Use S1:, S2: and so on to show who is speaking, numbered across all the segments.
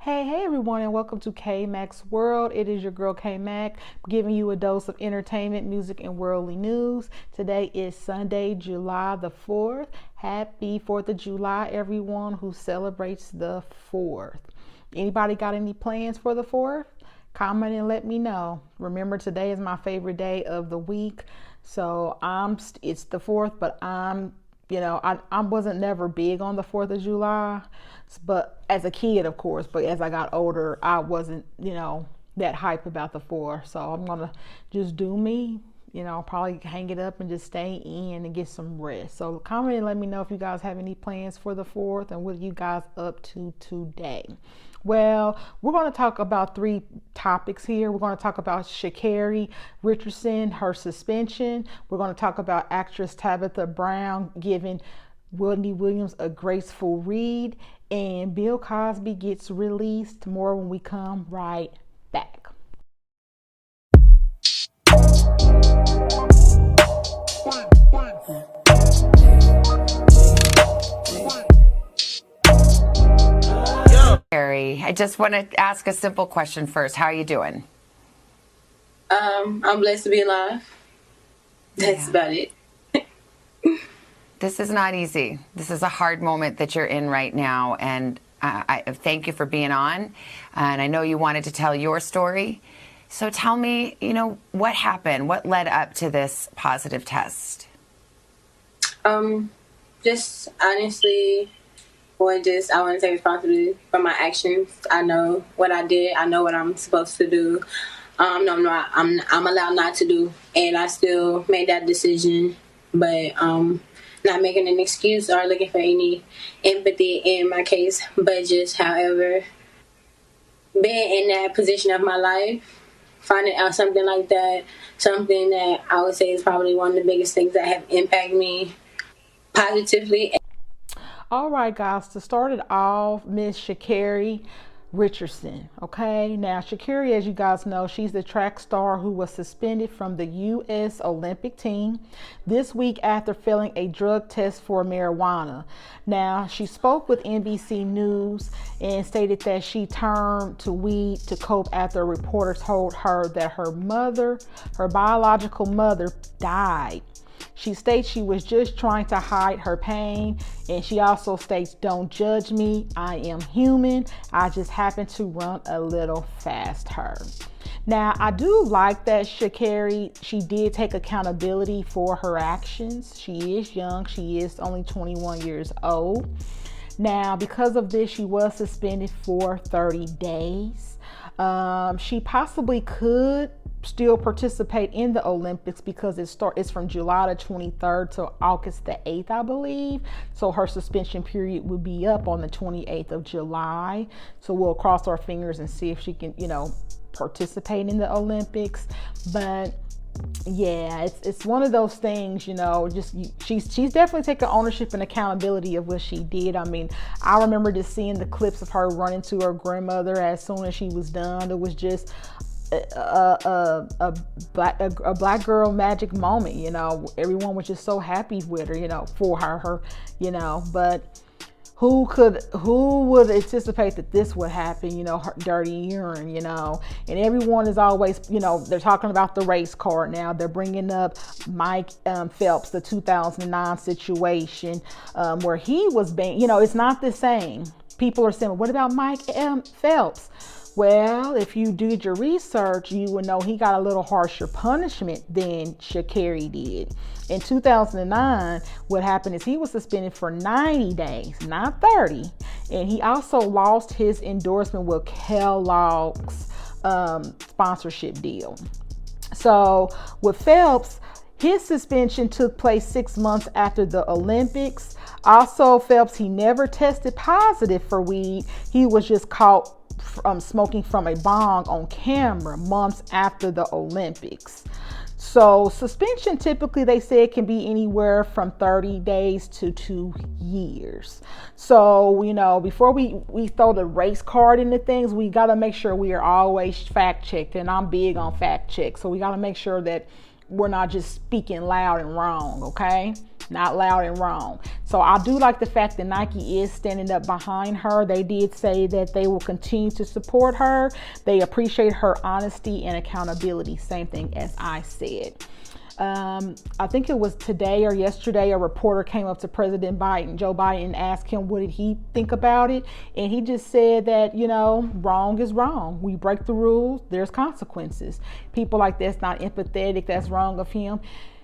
S1: Hey everyone, and welcome to KMack's World. It is your girl KMack giving you a dose of entertainment, music, and worldly news. Today is Sunday, July the 4th. Happy 4th of July, everyone who celebrates the 4th. Anybody got any plans for the 4th? Comment and let me know. Remember, today is my favorite day of the week. So it's the 4th, but I wasn't never big on the 4th of July, but as a kid, of course, but as I got older, I wasn't, that hype about the 4th. So I'm going to just do me, probably hang it up and just stay in and get some rest. So comment and let me know if you guys have any plans for the 4th and what you guys up to today. Well, we're going to talk about three topics here. We're going to talk about Sha'Carri Richardson, her suspension. We're going to talk about actress Tabitha Brown giving Wendy Williams a graceful read, and Bill Cosby gets released. More when we come right back.
S2: I just want to ask a simple question first. How are you doing?
S3: I'm blessed to be alive. That's about it.
S2: This is not easy. This is a hard moment that you're in right now, and I thank you for being on. And I know you wanted to tell your story. So tell me, what happened? What led up to this positive test?
S3: Just honestly, I want to take responsibility for my actions. I know what I did. I know what I'm supposed to do. I'm allowed not to do, and I still made that decision. But not making an excuse or looking for any empathy in my case, but just, however, being in that position of my life, finding out something like that, something that I would say is probably one of the biggest things that have impacted me positively.
S1: All right, guys, to start it off, Miss Sha'Carri Richardson. Okay, now Sha'Carri, as you guys know, she's the track star who was suspended from the U.S. Olympic team this week after failing a drug test for marijuana. Now, she spoke with NBC News and stated that she turned to weed to cope after a reporter told her that her biological mother, died. She states she was just trying to hide her pain, and she also states, "Don't judge me. I am human. I just happen to run a little faster." Now, I do like that Sha'Carri, she did take accountability for her actions. She is young. She is only 21 years old. Now, because of this, she was suspended for 30 days. She possibly could still participate in the Olympics because it's from July the 23rd to August the 8th, I believe. So her suspension period would be up on the 28th of July. So we'll cross our fingers and see if she can, participate in the Olympics. But yeah, it's one of those things, she's definitely taking ownership and accountability of what she did. I mean, I remember just seeing the clips of her running to her grandmother as soon as she was done. It was just a black girl magic moment. Everyone was just so happy with her, for her, but who would anticipate that this would happen, her dirty urine, and everyone is always, they're talking about the race card now. They're bringing up Mike Phelps, the 2009 situation, where he was banned. It's not the same. People are saying, what about Mike Phelps? Well, if you did your research, you would know he got a little harsher punishment than Sha'Carri did. In 2009, what happened is he was suspended for 90 days, not 30. And he also lost his endorsement with Kellogg's sponsorship deal. So with Phelps, his suspension took place 6 months after the Olympics. Also, Phelps, he never tested positive for weed. He was just caught smoking from a bong on camera months after the Olympics. So suspension typically, they say, it can be anywhere from 30 days to 2 years. So, before we throw the race card into things, we got to make sure we are always fact checked. And I'm big on fact check. So we got to make sure that we're not just speaking loud and wrong. Okay. not loud and wrong. So I do like the fact that Nike is standing up behind her. They did say that they will continue to support her. They appreciate her honesty and accountability. Same thing as I said. I think it was today or yesterday, a reporter came up to President Biden, Joe Biden, and asked him what did he think about it. And he just said that, wrong is wrong. We break the rules, there's consequences. People like that's not empathetic, that's wrong of him.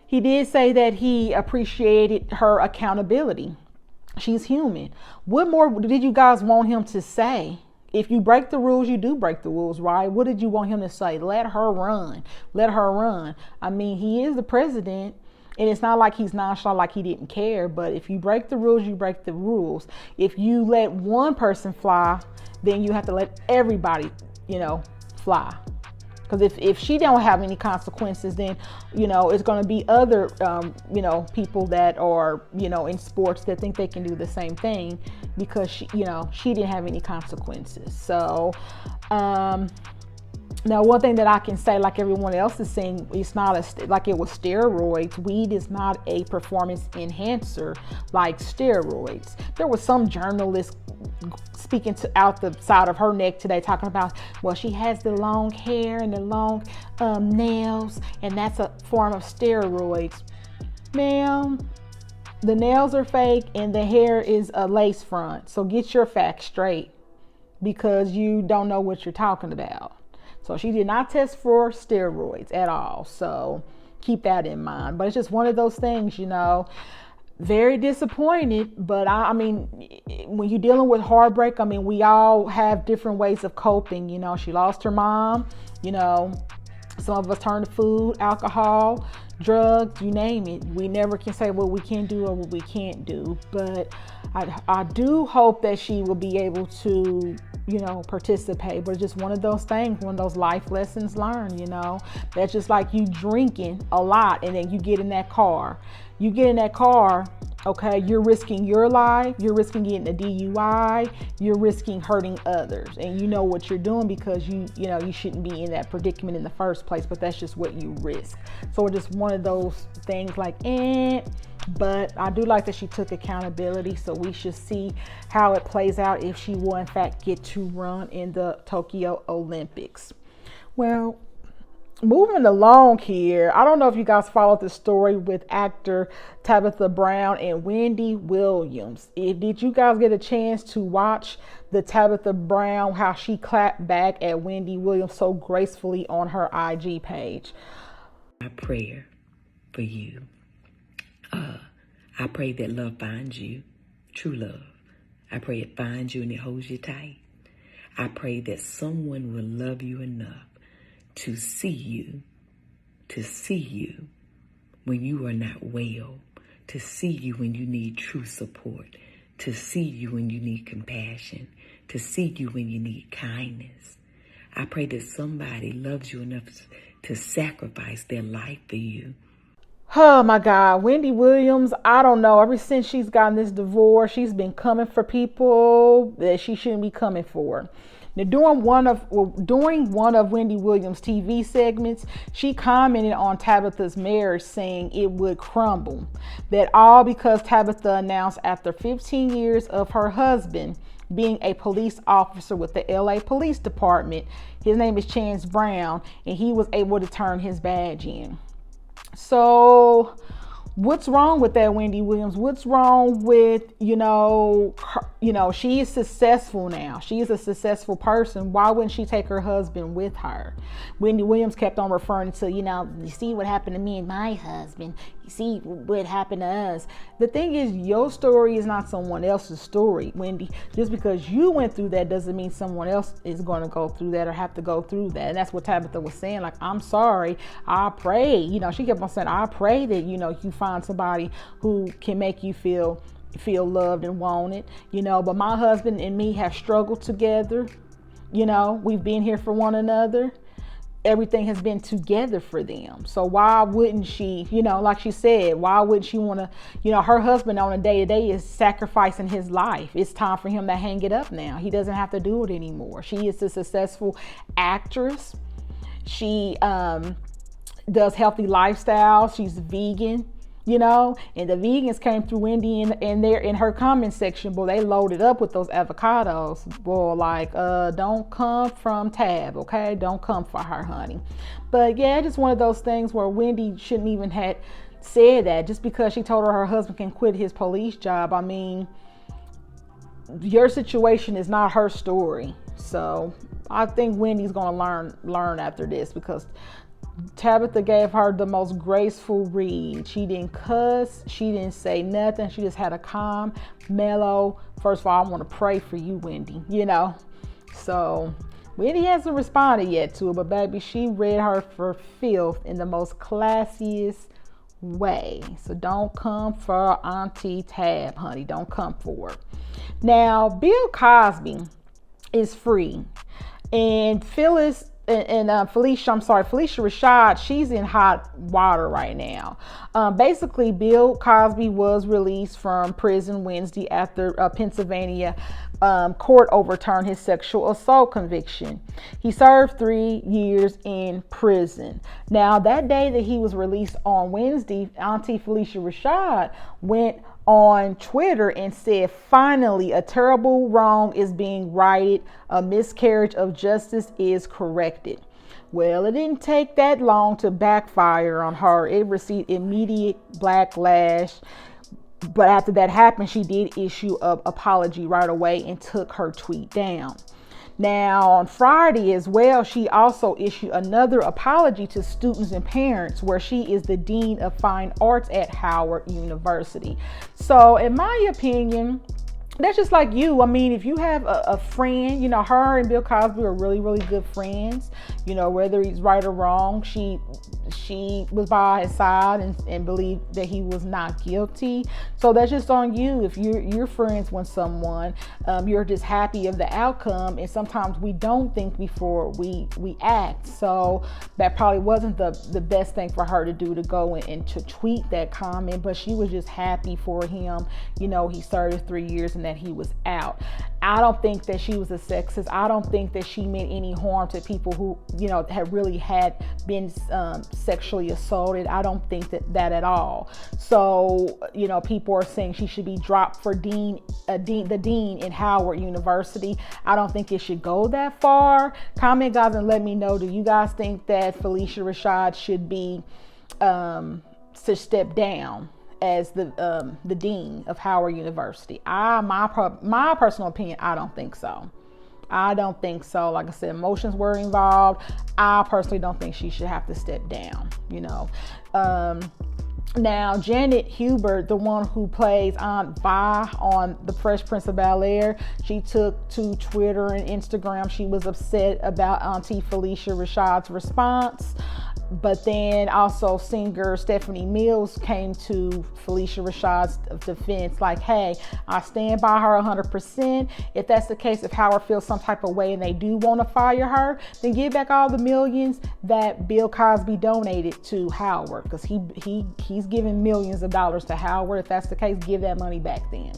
S1: He did say that he appreciated her accountability. She's human. What more did you guys want him to say? If you break the rules, you do break the rules, right? What did you want him to say? Let her run. Let her run. I mean, he is the president, and it's not like he's nonchalant, like he didn't care. But if you break the rules, you break the rules. If you let one person fly, then you have to let everybody, fly. Because if she don't have any consequences, then, it's going to be other, people that are, in sports that think they can do the same thing because she didn't have any consequences. So, now one thing that I can say, like everyone else is saying, it's not like it was steroids. Weed is not a performance enhancer like steroids. There was some journalist speaking out the side of her neck today talking about, well, she has the long hair and the long nails, and that's a form of steroids. Ma'am, the nails are fake and the hair is a lace front. So get your facts straight, because you don't know what you're talking about. So she did not test for steroids at all. So keep that in mind. But it's just one of those things, very disappointed. But I mean, when you're dealing with heartbreak, I mean, we all have different ways of coping. She lost her mom. Some of us turn to food, alcohol, drugs, you name it. We never can say what we can do or what we can't do. But I do hope that she will be able to, participate. But it's just one of those things, one of those life lessons learned, That's just like you drinking a lot and then you get in that car. You get in that car, okay, you're risking your life, you're risking getting a DUI, you're risking hurting others. And you know what you're doing because you shouldn't be in that predicament in the first place, but that's just what you risk. So it's just one of those things like, but I do like that she took accountability. So we should see how it plays out if she will in fact get to run in the Tokyo Olympics. Well, moving along here, I don't know if you guys followed the story with actor Tabitha Brown and Wendy Williams. Did you guys get a chance to watch the Tabitha Brown, how she clapped back at Wendy Williams so gracefully on her IG page?
S4: My prayer for you. I pray that love finds you, true love. I pray it finds you and it holds you tight. I pray that someone will love you enough to see you when you are not well, to see you when you need true support, to see you when you need compassion, to see you when you need kindness. I pray that somebody loves you enough to sacrifice their life for you.
S1: Oh my God, Wendy Williams, I don't know. Ever since she's gotten this divorce, she's been coming for people that she shouldn't be coming for. Now, during one of Wendy Williams' TV segments, she commented on Tabitha's marriage, saying it would crumble. That all because Tabitha announced after 15 years of her husband being a police officer with the LA Police Department, his name is Chance Brown, and he was able to turn his badge in. So what's wrong with that, Wendy Williams? What's wrong with, she is successful now. She is a successful person. Why wouldn't she take her husband with her? Wendy Williams kept on referring to, you see what happened to me and my husband. You see what happened to us. The thing is, your story is not someone else's story, Wendy. Just because you went through that doesn't mean someone else is going to go through that or have to go through that. And that's what Tabitha was saying. Like, I'm sorry. I pray, she kept on saying, I pray that, you find somebody who can make you feel loved and wanted, but my husband and me have struggled together. We've been here for one another. Everything has been together for them. So why wouldn't she, like she said, why wouldn't she want to, her husband on a day-to-day is sacrificing his life. It's time for him to hang it up now. He doesn't have to do it anymore. She is a successful actress. She does healthy lifestyle. She's vegan. you know, and the vegans came through Wendy in her comment section, boy, they loaded up with those avocados, boy, like, don't come from Tab, okay? Don't come for her, honey. But yeah, just one of those things where Wendy shouldn't even had said that just because she told her husband can quit his police job. I mean, your situation is not her story. So I think Wendy's gonna learn after this, because Tabitha gave her the most graceful read. She didn't cuss, she didn't say nothing. She just had a calm, mellow, first of all, I want to pray for you, Wendy, you know. So Wendy hasn't responded yet to it, but baby, she read her for filth in the most classiest way. So don't come for Auntie Tab, honey. Don't come for it. Now, Bill Cosby is free, and Phylicia Rashad, she's in hot water right now. Basically, Bill Cosby was released from prison Wednesday after Pennsylvania court overturned his sexual assault conviction. He served 3 years in prison. Now, that day that he was released on Wednesday, Auntie Phylicia Rashad went on Twitter and said, finally, a terrible wrong is being righted. A miscarriage of justice is corrected. Well, it didn't take that long to backfire on her. It received immediate backlash. But after that happened, she did issue an apology right away and took her tweet down. Now, on Friday as well, she also issued another apology to students and parents, where she is the Dean of Fine Arts at Howard University. So, in my opinion, that's just like you. I mean, if you have a friend, you know, her and Bill Cosby are really, really good friends. You know, whether he's right or wrong, she was by his side and believed that he was not guilty. So that's just on you. If you're friends with someone, you're just happy of the outcome. And sometimes we don't think before we act. So that probably wasn't the best thing for her to do, to go and to tweet that comment. But she was just happy for him. You know, he served 3 years and that he was out. I don't think that she was a sexist. I don't think that she meant any harm to people who, you know, had been sexually assaulted. I don't think that at all. So, you know, people are saying she should be dropped for the dean in Howard University. I don't think it should go that far. Comment, guys, and let me know, do you guys think that Phylicia Rashad should be to step down as the dean of Howard University? My personal opinion, I don't think so. I don't think so. Like I said, emotions were involved. I personally don't think she should have to step down, you know. Now, Janet Hubert, the one who plays Aunt Vi on The Fresh Prince of Bel-Air, she took to Twitter and Instagram. She was upset about Auntie Phylicia Rashad's response. But then also singer Stephanie Mills came to Phylicia Rashad's defense, like, hey, I stand by her 100%. If that's the case, if Howard feels some type of way and they do want to fire her, then give back all the millions that Bill Cosby donated to Howard, because he's giving millions of dollars to Howard. If that's the case, give that money back then,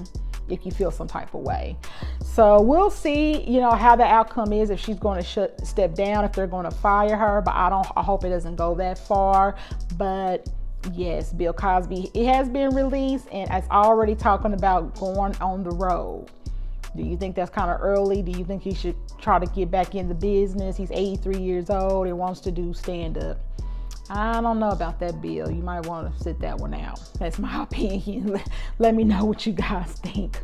S1: if you feel some type of way. So we'll see, you know, how the outcome is, if she's going to step down, if they're going to fire her. But I hope it doesn't go that far. But yes, Bill Cosby, it has been released, and it's already talking about going on the road. Do you think that's kind of early? Do you think he should try to get back in the business? He's 83 years old and wants to do stand-up. I don't know about that, Bill. You might want to sit that one out. That's my opinion. Let me know what you guys think.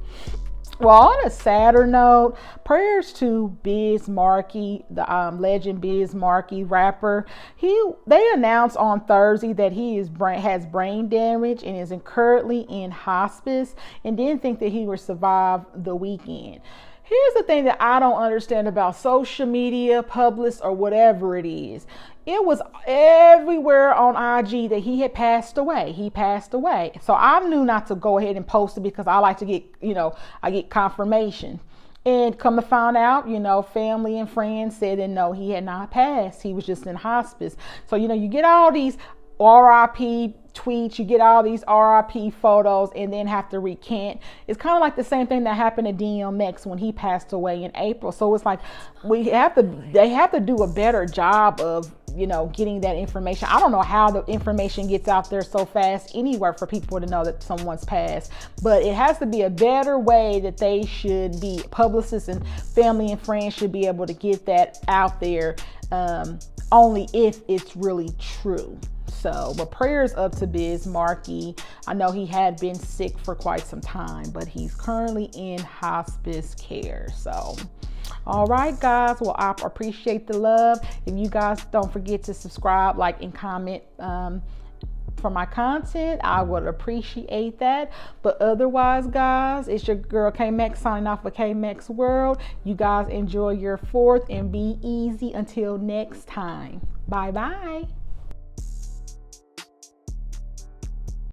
S1: Well, on a sadder note, prayers to Biz Markie, the legend Biz Markie, rapper. They announced on Thursday that he has brain damage and is currently in hospice, and didn't think that he would survive the weekend. Here's the thing that I don't understand about social media, Publix, or whatever it is. It was everywhere on IG that he had passed away. He passed away. So I knew not to go ahead and post it, because I like to get, I get confirmation. And come to find out, family and friends said that no, he had not passed. He was just in hospice. So, you get all these RIP tweets, you get all these RIP photos, and then have to recant. It's kind of like the same thing that happened to DMX when he passed away in April. So it's like they have to do a better job of getting that information. I don't know how the information gets out there so fast anywhere for people to know that someone's passed, but it has to be a better way that they should be, publicists and family and friends should be able to get that out there, only if it's really true. So, but prayers up to Biz Markie. I know he had been sick for quite some time, but he's currently in hospice care. So, all right, guys. Well, I appreciate the love. If you guys don't forget to subscribe, like, and comment for my content, I would appreciate that. But otherwise, guys, it's your girl KMack signing off for KMack's World. You guys enjoy your 4th and be easy until next time. Bye bye.